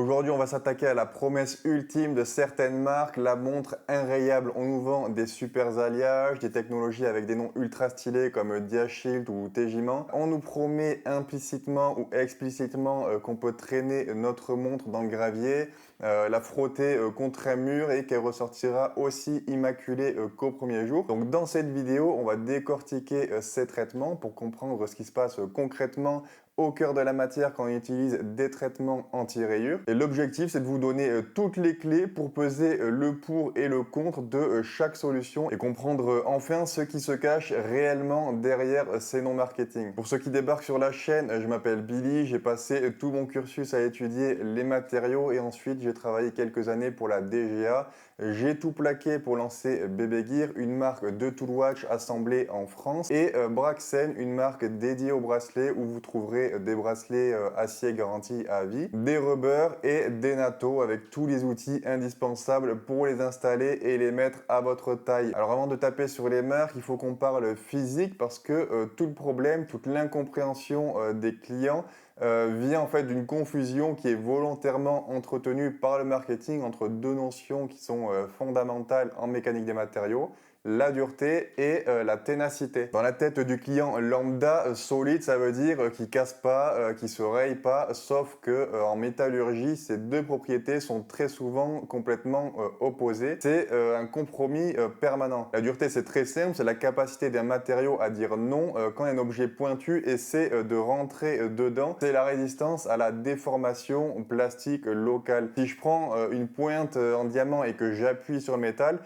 aujourd'hui, on va s'attaquer à la promesse ultime de certaines marques, la montre inrayable. On nous vend des super alliages, des technologies avec des noms ultra stylés comme Diashield ou Tejiman. On nous promet implicitement ou explicitement qu'on peut traîner notre montre dans le gravier, la frotter contre un mur et qu'elle ressortira aussi immaculée qu'au premier jour. Donc dans cette vidéo, on va décortiquer ces traitements pour comprendre ce qui se passe concrètement au cœur de la matière quand on utilise des traitements anti-rayures. Et l'objectif, c'est de vous donner toutes les clés pour peser le pour et le contre de chaque solution et comprendre enfin ce qui se cache réellement derrière ces noms marketing. Pour ceux qui débarquent sur la chaîne, je m'appelle Billy, j'ai passé tout mon cursus à étudier les matériaux et ensuite j'ai travaillé quelques années pour la DGA. J'ai tout plaqué pour lancer BB Gear, une marque de tool watch assemblée en France, et Braxen, une marque dédiée aux bracelets où vous trouverez des bracelets acier garantis à vie, des rubbers et des natto avec tous les outils indispensables pour les installer et les mettre à votre taille. Alors avant de taper sur les marques, il faut qu'on parle physique parce que tout le problème, toute l'incompréhension des clients vient en fait d'une confusion qui est volontairement entretenue par le marketing entre deux notions qui sont fondamentales en mécanique des matériaux: la dureté et la ténacité. Dans la tête du client lambda, solide, ça veut dire qui casse pas, qui se raye pas, sauf que en métallurgie, ces deux propriétés sont très souvent complètement opposées. C'est un compromis permanent. La dureté, c'est très simple, c'est la capacité d'un matériau à dire non quand un objet pointu essaie de rentrer dedans. C'est la résistance à la déformation plastique locale. Si je prends une pointe en diamant et que j'appuie sur le métal,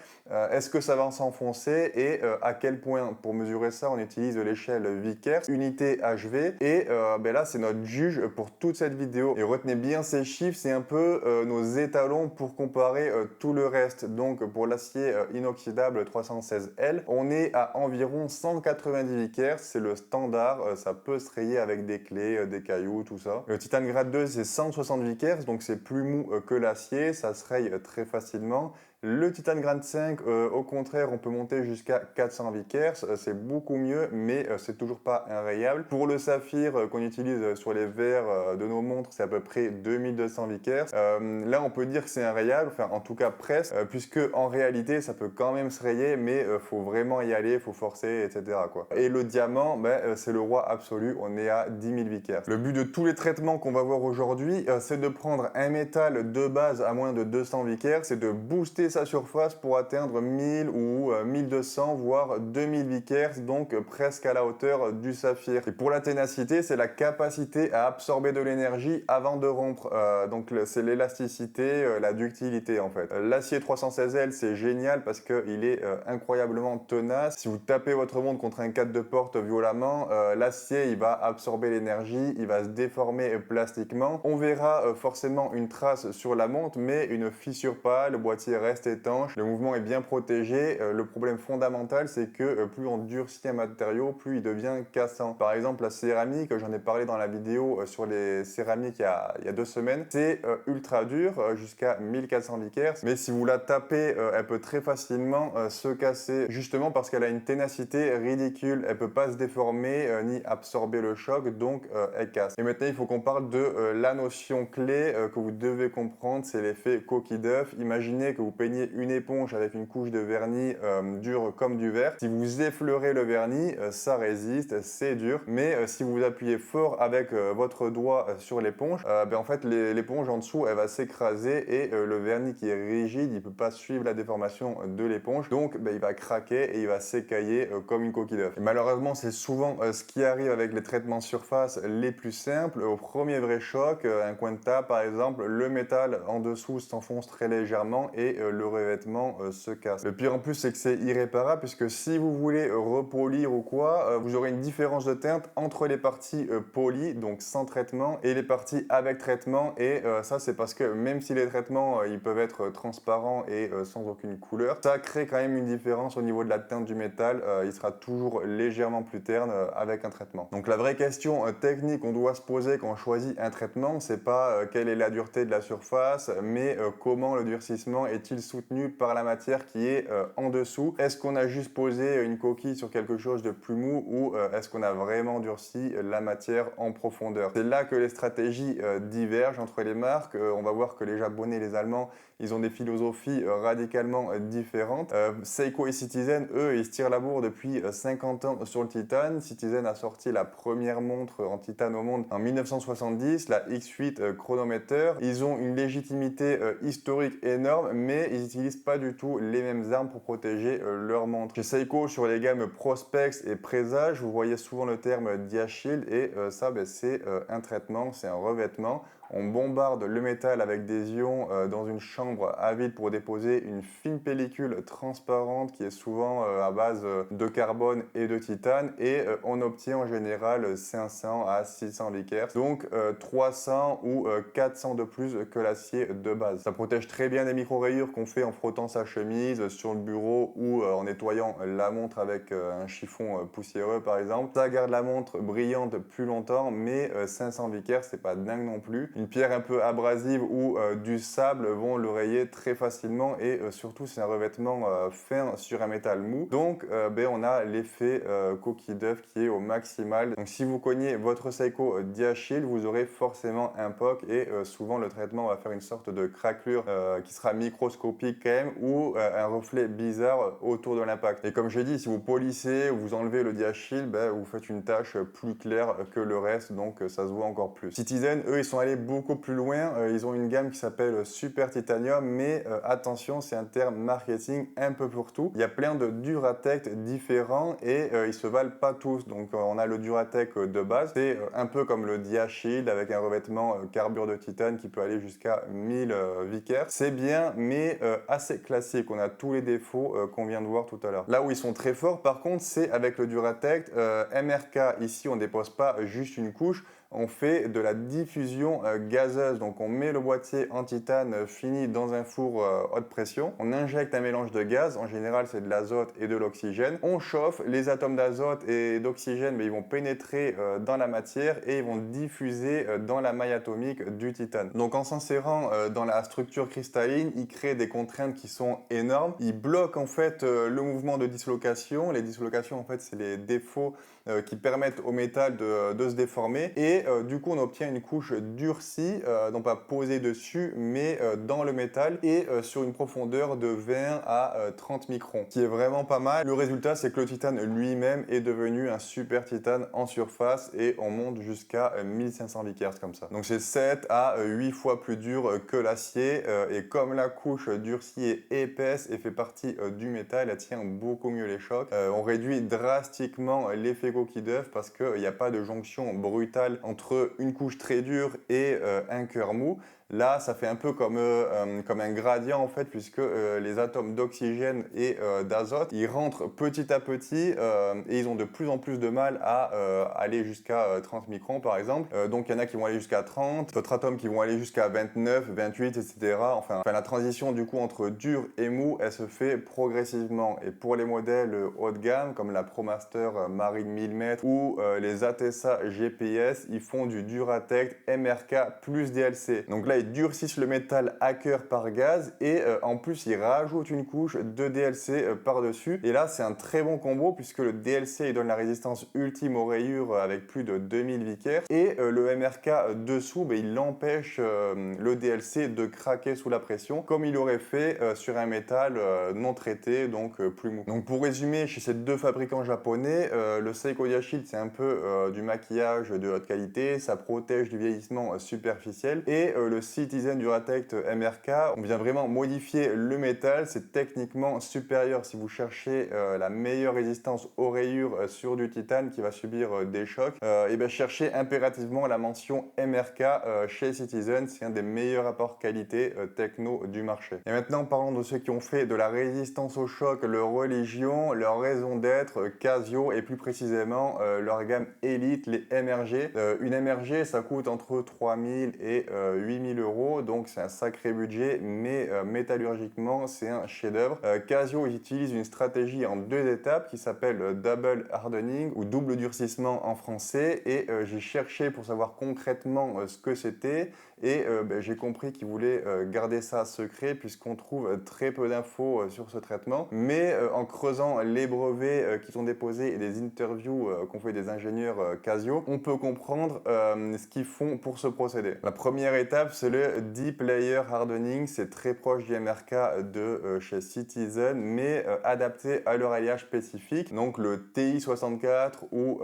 est-ce que ça va s'enfoncer et à quel point? Pour mesurer ça, on utilise l'échelle Vickers, unité HV, et là c'est notre juge pour toute cette vidéo. Et retenez bien ces chiffres, c'est un peu nos étalons pour comparer tout le reste. Donc pour l'acier inoxydable 316L, on est à environ 190 Vickers, c'est le standard, ça peut se rayer avec des clés, des cailloux, tout ça. Le titane grade 2, c'est 160 Vickers, donc c'est plus mou que l'acier, ça se raye très facilement. Le titane grade 5, au contraire, on peut monter jusqu'à 400 Vickers, c'est beaucoup mieux, mais c'est toujours pas inrayable. Pour le saphir qu'on utilise sur les verres de nos montres, c'est à peu près 2200 Vickers. Là, on peut dire que c'est inrayable, enfin en tout cas presque, puisque en réalité, ça peut quand même se rayer, mais faut vraiment y aller, faut forcer, etc. quoi. Et le diamant, c'est le roi absolu, on est à 10 000 Vickers. Le but de tous les traitements qu'on va voir aujourd'hui, c'est de prendre un métal de base à moins de 200 Vickers, c'est de booster sa surface pour atteindre 1000 ou 1200 voire 2000 Vickers, donc presque à la hauteur du saphir. Et pour la ténacité, c'est la capacité à absorber de l'énergie avant de rompre. Donc c'est l'élasticité, la ductilité en fait. L'acier 316L, c'est génial parce qu'il est incroyablement tenace. Si vous tapez votre montre contre un cadre de porte violemment, l'acier il va absorber l'énergie, il va se déformer plastiquement. On verra forcément une trace sur la montre, mais une fissure pas, le boîtier reste étanche, le mouvement est bien protégé. Le problème fondamental, c'est que plus on durcit un matériau, plus il devient cassant. Par exemple, la céramique, j'en ai parlé dans la vidéo sur les céramiques il y a 2 semaines, c'est ultra dur, jusqu'à 1400 Vickers, mais si vous la tapez, elle peut très facilement se casser, justement parce qu'elle a une ténacité ridicule. Elle peut pas se déformer ni absorber le choc, donc elle casse. Et maintenant, il faut qu'on parle de la notion clé que vous devez comprendre, c'est l'effet coquille d'œuf. Imaginez que vous peignez une éponge avec une couche de vernis dur comme du verre. Si vous effleurez le vernis, ça résiste, c'est dur, mais si vous appuyez fort avec votre doigt sur l'éponge, en fait l'éponge en dessous elle va s'écraser et le vernis qui est rigide, il peut pas suivre la déformation de l'éponge, donc il va craquer et il va s'écailler comme une coquille d'œuf. Malheureusement, c'est souvent ce qui arrive avec les traitements surface les plus simples. Au premier vrai choc, un coin de table par exemple, le métal en dessous s'enfonce très légèrement et le revêtement se casse. Le pire en plus, c'est que c'est irréparable puisque si vous voulez repolir ou quoi, vous aurez une différence de teinte entre les parties polies, donc sans traitement, et les parties avec traitement, et ça c'est parce que même si les traitements ils peuvent être transparents et sans aucune couleur, ça crée quand même une différence au niveau de la teinte du métal. Il sera toujours légèrement plus terne avec un traitement. Donc la vraie question technique qu'on doit se poser quand on choisit un traitement, c'est pas quelle est la dureté de la surface, mais comment le durcissement est-il soutenu par la matière qui est en dessous. Est-ce qu'on a juste posé une coquille sur quelque chose de plus mou ou est-ce qu'on a vraiment durci la matière en profondeur? C'est là que les stratégies divergent entre les marques. On va voir que les Japonais et les Allemands, ils ont des philosophies radicalement différentes. Seiko et Citizen, eux, ils se tirent la bourre depuis 50 ans sur le titane. Citizen a sorti la première montre en titane au monde en 1970, la X8 Chronometer. Ils ont une légitimité historique énorme, mais ils n'utilisent pas du tout les mêmes armes pour protéger leur montre. Chez Seiko, sur les gammes Prospex et Présage, vous voyez souvent le terme Dia-Shield et ça, c'est un traitement, c'est un revêtement. On bombarde le métal avec des ions dans une chambre à vide pour déposer une fine pellicule transparente qui est souvent à base de carbone et de titane et on obtient en général 500 à 600 Vickers, donc 300 ou 400 de plus que l'acier de base. Ça protège très bien des micro-rayures qu'on fait en frottant sa chemise sur le bureau ou en nettoyant la montre avec un chiffon poussiéreux par exemple. Ça garde la montre brillante plus longtemps, mais 500 Vickers, c'est pas dingue non plus. Une pierre un peu abrasive ou du sable vont le rayer très facilement et surtout c'est un revêtement fin sur un métal mou. Donc on a l'effet coquille d'œuf qui est au maximal. Donc si vous cognez votre Seiko Dia-Shield, vous aurez forcément un POC et souvent le traitement va faire une sorte de craquelure qui sera microscopique quand même ou un reflet bizarre autour de l'impact. Et comme j'ai dit, si vous polissez ou vous enlevez le Dia-Shield, vous faites une tache plus claire que le reste, donc ça se voit encore plus. Citizen, eux, ils sont allés beaucoup plus loin. Ils ont une gamme qui s'appelle Super Titanium, mais attention, c'est un terme marketing un peu pour tout. Il y a plein de Duratect différents et ils se valent pas tous. Donc on a le Duratect de base, c'est un peu comme le Dia-Shield avec un revêtement carbure de titane qui peut aller jusqu'à 1000 Vickers. C'est bien, mais assez classique. On a tous les défauts qu'on vient de voir tout à l'heure. Là où ils sont très forts, par contre, c'est avec le Duratect MRK. Ici, on dépose pas juste une couche. On fait de la diffusion gazeuse, donc on met le boîtier en titane fini dans un four haute pression, on injecte un mélange de gaz, en général c'est de l'azote et de l'oxygène, on chauffe, les atomes d'azote et d'oxygène ils vont pénétrer dans la matière et ils vont diffuser dans la maille atomique du titane. Donc en s'insérant dans la structure cristalline, il crée des contraintes qui sont énormes, il bloque en fait le mouvement de dislocation. Les dislocations en fait c'est les défauts qui permettent au métal de se déformer et du coup on obtient une couche durcie, non pas posée dessus mais dans le métal et sur une profondeur de 20 à 30 microns, qui est vraiment pas mal. Le résultat c'est que le titane lui-même est devenu un super titane en surface et on monte jusqu'à 1500 Vickers comme ça. Donc c'est 7 à 8 fois plus dur que l'acier et comme la couche durcie est épaisse et fait partie du métal, elle tient beaucoup mieux les chocs. On réduit drastiquement l'effet coquille d'œuf parce qu'il n'y a pas de jonction brutale entre une couche très dure et un cœur mou. Là, ça fait un peu comme un gradient en fait, puisque les atomes d'oxygène et d'azote, ils rentrent petit à petit et ils ont de plus en plus de mal à aller jusqu'à 30 microns par exemple. Donc il y en a qui vont aller jusqu'à 30, d'autres atomes qui vont aller jusqu'à 29, 28, etc. Enfin, la transition du coup entre dur et mou, elle se fait progressivement. Et pour les modèles haut de gamme, comme la ProMaster Marine 1000 mètres ou les Atessa GPS, ils font du Duratect MRK plus DLC. Donc là, ils durcissent le métal à cœur par gaz et en plus ils rajoutent une couche de DLC par-dessus. Et là c'est un très bon combo puisque le DLC il donne la résistance ultime aux rayures avec plus de 2000 Vickers et le MRK dessous il empêche le DLC de craquer sous la pression comme il aurait fait sur un métal non traité, donc plus mou. Donc pour résumer, chez ces deux fabricants japonais, le Seiko Dia-Shield c'est un peu du maquillage de haute qualité, ça protège du vieillissement superficiel et le Citizen Duratect MRK, on vient vraiment modifier le métal, c'est techniquement supérieur si vous cherchez la meilleure résistance aux rayures sur du titane qui va subir des chocs, et bien cherchez impérativement la mention MRK chez Citizen, c'est un des meilleurs rapports qualité techno du marché. Et maintenant parlons de ceux qui ont fait de la résistance au choc leur religion, leur raison d'être, Casio et plus précisément leur gamme Elite, les MRG. Une MRG ça coûte entre 3000 et 8000 €, donc c'est un sacré budget, mais métallurgiquement, c'est un chef-d'œuvre. Casio utilise une stratégie en 2 étapes qui s'appelle double hardening ou double durcissement en français, et j'ai cherché pour savoir concrètement ce que c'était, et j'ai compris qu'ils voulaient garder ça secret puisqu'on trouve très peu d'infos sur ce traitement, mais en creusant les brevets qui sont déposés et les interviews qu'ont fait des ingénieurs Casio, on peut comprendre ce qu'ils font pour ce procédé. La première étape, c'est le Deep Layer Hardening. C'est très proche du MRK de chez Citizen, mais adapté à leur alliage spécifique, donc le TI64 ou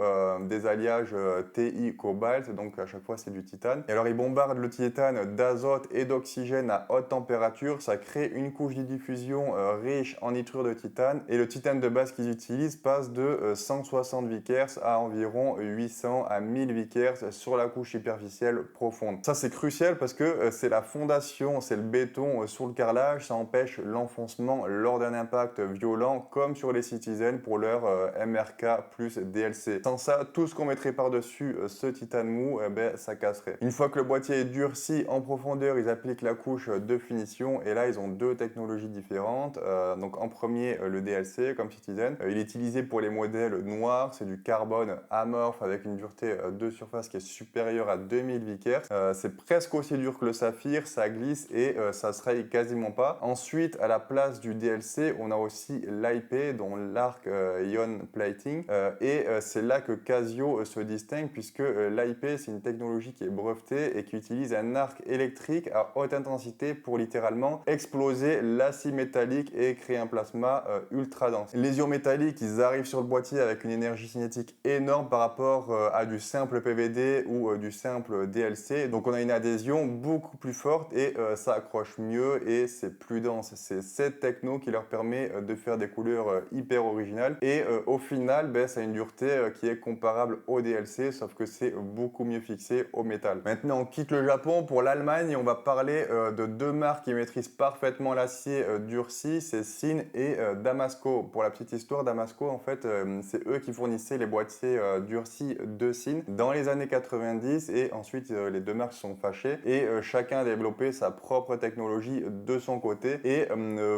des alliages TI Cobalt, donc à chaque fois c'est du titane. Et alors ils bombardent le titane d'azote et d'oxygène à haute température, ça crée une couche de diffusion riche en nitrure de titane, et le titane de base qu'ils utilisent passe de 160 Vickers à environ 800 à 1000 Vickers sur la couche superficielle profonde. Ça c'est crucial parce que c'est la fondation, c'est le béton sur le carrelage, ça empêche l'enfoncement lors d'un impact violent comme sur les Citizen pour leur MRK plus DLC. Sans ça, tout ce qu'on mettrait par-dessus ce titane mou, ça casserait. Une fois que le boîtier est durci en profondeur, ils appliquent la couche de finition, et là ils ont 2 technologies différentes. Donc en premier, le DLC comme Citizen, il est utilisé pour les modèles noirs, c'est du carbone amorphe avec une dureté de surface qui est supérieure à 2000 Vickers. C'est presque aussi dur que le saphir, ça glisse et ça se raye quasiment pas. Ensuite, à la place du DLC, on a aussi l'IP, dont l'arc ion plating, et c'est là que Casio se distingue, puisque l'IP c'est une technologie qui est brevetée et qui utilise un arc électrique à haute intensité pour littéralement exploser l'acier métallique et créer un plasma ultra dense. Les ions métalliques, ils arrivent sur le boîtier avec une énergie cinétique énorme par rapport à du simple PVD ou du simple DLC, donc on a une adhésion beaucoup plus forte et ça accroche mieux et c'est plus dense. C'est cette techno qui leur permet de faire des couleurs hyper originales, et au final ça a une dureté qui est comparable au DLC, sauf que c'est beaucoup mieux fixé au métal. Maintenant on quitte le Japon pour l'Allemagne et on va parler de 2 marques qui maîtrisent parfaitement l'acier durci, c'est SIN et Damasco. Pour la petite histoire, Damasco en fait c'est eux qui fournissaient les boîtiers durcis de SIN dans les années 90, et ensuite les 2 marques se sont fâchées et chacun a développé sa propre technologie de son côté, et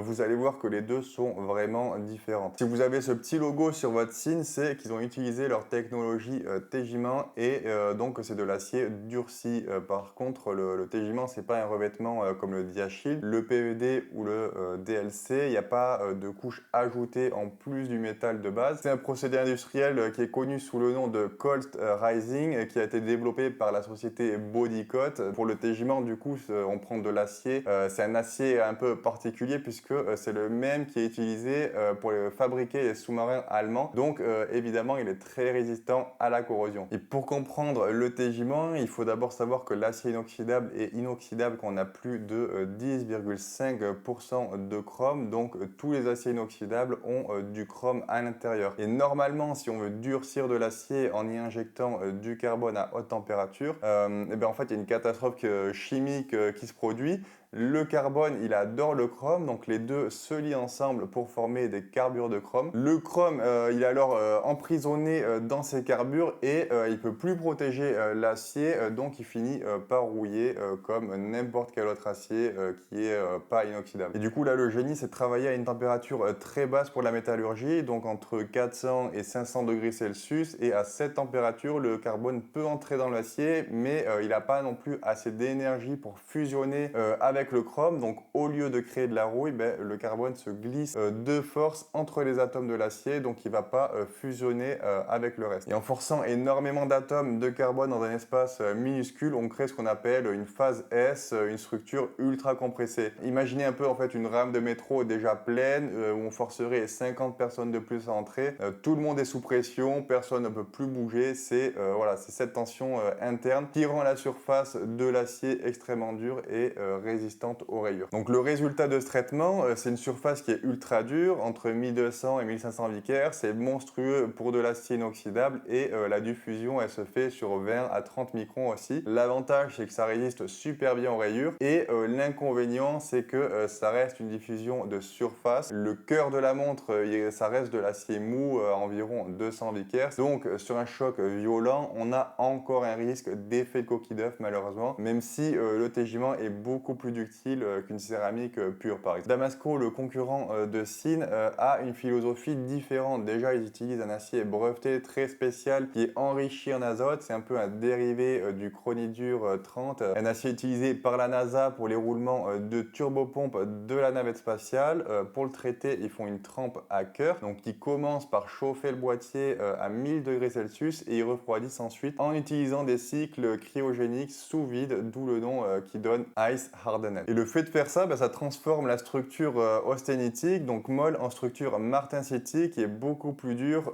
vous allez voir que les deux sont vraiment différentes. Si vous avez ce petit logo sur votre SIN, c'est qu'ils ont utilisé leur technologie Tejiman, et donc c'est de l'acier durci. Par contre le Tejiman c'est pas un revêtement comme le Diashield, le PVD ou le DLC, il n'y a pas de couche ajoutée en plus du métal de base. C'est un procédé industriel qui est connu sous le nom de Cold Rising, qui a été développé par la société Bodycote. Pour le Tejiman, du coup, on prend de l'acier. C'est un acier un peu particulier puisque c'est le même qui est utilisé pour fabriquer les sous-marins allemands. Donc, évidemment, il est très résistant à la corrosion. Et pour comprendre le Tejiman, il faut d'abord savoir que l'acier inoxydable est inoxydable quand on a plus de 10,5% de chrome. Donc, tous les aciers inoxydables ont du chrome à l'intérieur. Et normalement, si on veut durcir de l'acier en y injectant du carbone à haute température, en fait, il y a une catastrophe chimique qui se produit. Le carbone, il adore le chrome, donc les deux se lient ensemble pour former des carbures de chrome. Le chrome, il est alors emprisonné dans ces carbures et il peut plus protéger l'acier, donc il finit par rouiller comme n'importe quel autre acier qui est pas inoxydable. Et du coup, là, le génie, c'est de travailler à une température très basse pour la métallurgie, donc entre 400 et 500 degrés Celsius, et à cette température, le carbone peut entrer dans l'acier, mais il n'a pas non plus assez d'énergie pour fusionner avec le chrome. Donc au lieu de créer de la rouille, le carbone se glisse de force entre les atomes de l'acier, donc il ne va pas fusionner avec le reste. Et en forçant énormément d'atomes de carbone dans un espace minuscule, on crée ce qu'on appelle une phase S, une structure ultra compressée. Imaginez un peu en fait une rame de métro déjà pleine où on forcerait 50 personnes de plus à entrer. Tout le monde est sous pression, personne ne peut plus bouger. C'est cette tension interne qui rend la surface de l'acier extrêmement dure et résistante résistante aux rayures. Donc le résultat de ce traitement, c'est une surface qui est ultra dure, entre 1200 et 1500 vicaires, c'est monstrueux pour de l'acier inoxydable et la diffusion elle se fait sur 20 à 30 microns aussi. L'avantage c'est que ça résiste super bien aux rayures et l'inconvénient c'est que ça reste une diffusion de surface. Le cœur de la montre, ça reste de l'acier mou à environ 200 vicaires. Donc sur un choc violent, on a encore un risque d'effet de coquille d'œuf malheureusement, même si le tégiment est beaucoup plus ductile qu'une céramique pure par exemple. Damasco, le concurrent de Sine, a une philosophie différente. Déjà, ils utilisent un acier breveté très spécial qui est enrichi en azote. C'est un peu un dérivé du Chronidur 30, un acier utilisé par la NASA pour les roulements de turbopompes de la navette spatiale. Pour le traiter, ils font une trempe à cœur, donc ils commencent par chauffer le boîtier à 1000 degrés Celsius et ils refroidissent ensuite en utilisant des cycles cryogéniques sous vide, d'où le nom qui donne Ice Hardened. Et le fait de faire ça, ça transforme la structure austenitique, donc molle, en structure martensitique qui est beaucoup plus dure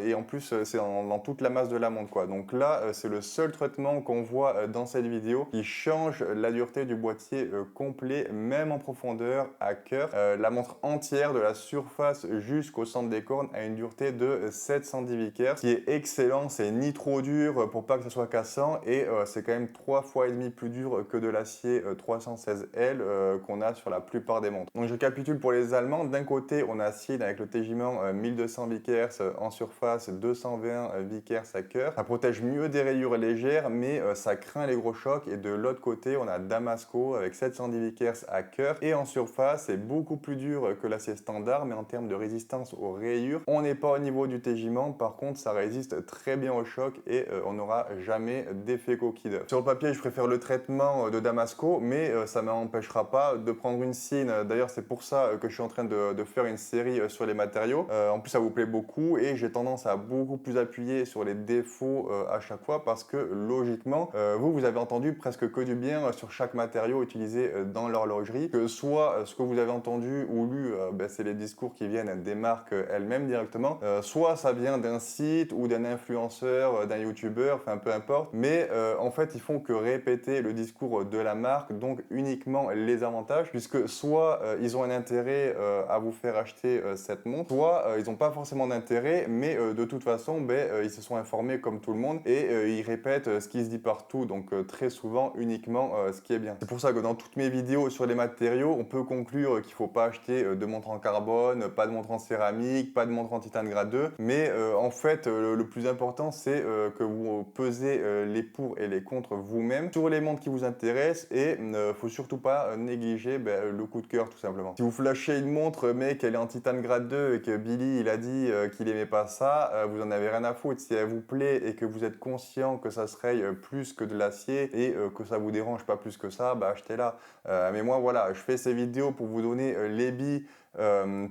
et en plus c'est dans toute la masse de la montre quoi. Donc là c'est le seul traitement qu'on voit dans cette vidéo qui change la dureté du boîtier complet, même en profondeur à cœur. La montre entière de la surface jusqu'au centre des cornes a une dureté de 710 vicaires, ce qui est excellent. C'est ni trop dur pour pas que ça soit cassant et c'est quand même 3 fois et demi plus dur que de l'acier 316L qu'on a sur la plupart des montres. Donc je récapitule pour les Allemands. D'un côté on a Sine avec le tégiment 1200 vicaires en surface, 220 vicaires à cœur. Ça protège mieux des rayures légères mais ça craint les gros chocs. Et de l'autre côté on a Damasco avec 710 vicaires à cœur et en surface c'est beaucoup plus dur que l'acier standard, mais en termes de résistance aux rayures on n'est pas au niveau du tégiment. Par contre ça résiste très bien au choc et on n'aura jamais d'effet coquille d'œuf. Sur le papier je préfère le traitement de Damasco, mais ça ne m'empêchera pas de prendre une Sine. D'ailleurs c'est pour ça que je suis en train de faire une série sur les matériaux. En plus ça vous plaît beaucoup et j'ai tendance à beaucoup plus appuyer sur les défauts à chaque fois parce que logiquement vous avez entendu presque que du bien sur chaque matériau utilisé dans l'horlogerie, que soit ce que vous avez entendu ou lu c'est les discours qui viennent des marques elles-mêmes directement, soit ça vient d'un site ou d'un influenceur, d'un youtubeur, enfin peu importe, mais en fait ils font que répéter le discours de la marque, donc uniquement les avantages, puisque soit ils ont un intérêt à vous faire acheter cette montre, soit ils n'ont pas forcément d'intérêt, mais de toute façon ils se sont informés comme tout le monde et ils répètent ce qui se dit partout, donc très souvent uniquement ce qui est bien. C'est pour ça que dans toutes mes vidéos sur les matériaux, on peut conclure qu'il ne faut pas acheter de montre en carbone, pas de montre en céramique, pas de montre en titane grade 2, mais en fait le plus important c'est que vous pesez les pour et les contre vous-même sur les montres qui vous intéressent et faut surtout pas négliger le coup de cœur tout simplement. Si vous flashez une montre mais qu'elle est en titane grade 2 et que Billy il a dit qu'il aimait pas ça, vous en avez rien à foutre. Si elle vous plaît et que vous êtes conscient que ça se raye plus que de l'acier et que ça vous dérange pas plus que ça, achetez-la. Mais moi voilà, je fais ces vidéos pour vous donner les billes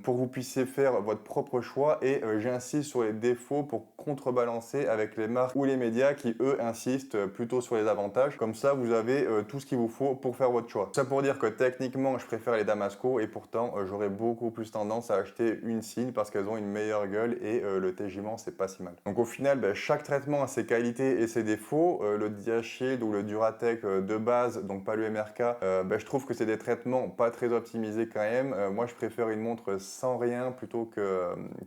pour que vous puissiez faire votre propre choix et j'insiste sur les défauts pour contrebalancer avec les marques ou les médias qui eux insistent plutôt sur les avantages. Comme ça vous avez tout ce qu'il vous faut pour faire votre choix. Ça pour dire que techniquement je préfère les Damasco et pourtant j'aurais beaucoup plus tendance à acheter une Sine parce qu'elles ont une meilleure gueule et le tégiment c'est pas si mal. Donc au final chaque traitement a ses qualités et ses défauts. Le DiaShield ou le Duratec de base, donc pas le MRK, je trouve que c'est des traitements pas très optimisés quand même. Moi je préfère une montre sans rien plutôt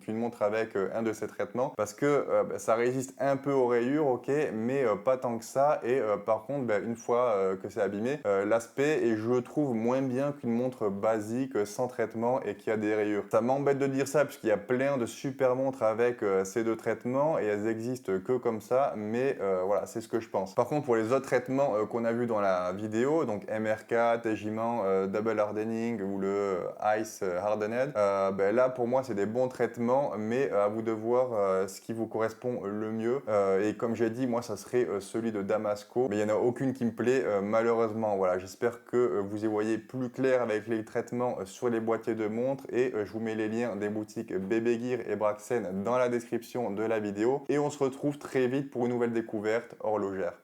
qu'une montre avec un de ces traitements parce que ça résiste un peu aux rayures, ok, mais pas tant que ça. Et par contre une fois que c'est abîmé, l'aspect est je trouve moins bien qu'une montre basique sans traitement et qui a des rayures. Ça m'embête de dire ça puisqu'il y a plein de super montres avec ces deux traitements et elles existent que comme ça, mais voilà, c'est ce que je pense. Par contre pour les autres traitements qu'on a vu dans la vidéo, donc MRK, tégiment, double hardening ou le Ice Hardened, là pour moi c'est des bons traitements, mais à vous de voir ce qui vous correspond le mieux. Et comme j'ai dit, moi ça serait celui de Damasco, mais il n'y en a aucune qui me plaît malheureusement. Voilà, j'espère que vous y voyez plus clair avec les traitements sur les boîtiers de montres et je vous mets les liens des boutiques Bebe Gear et Braxen dans la description de la vidéo et on se retrouve très vite pour une nouvelle découverte horlogère.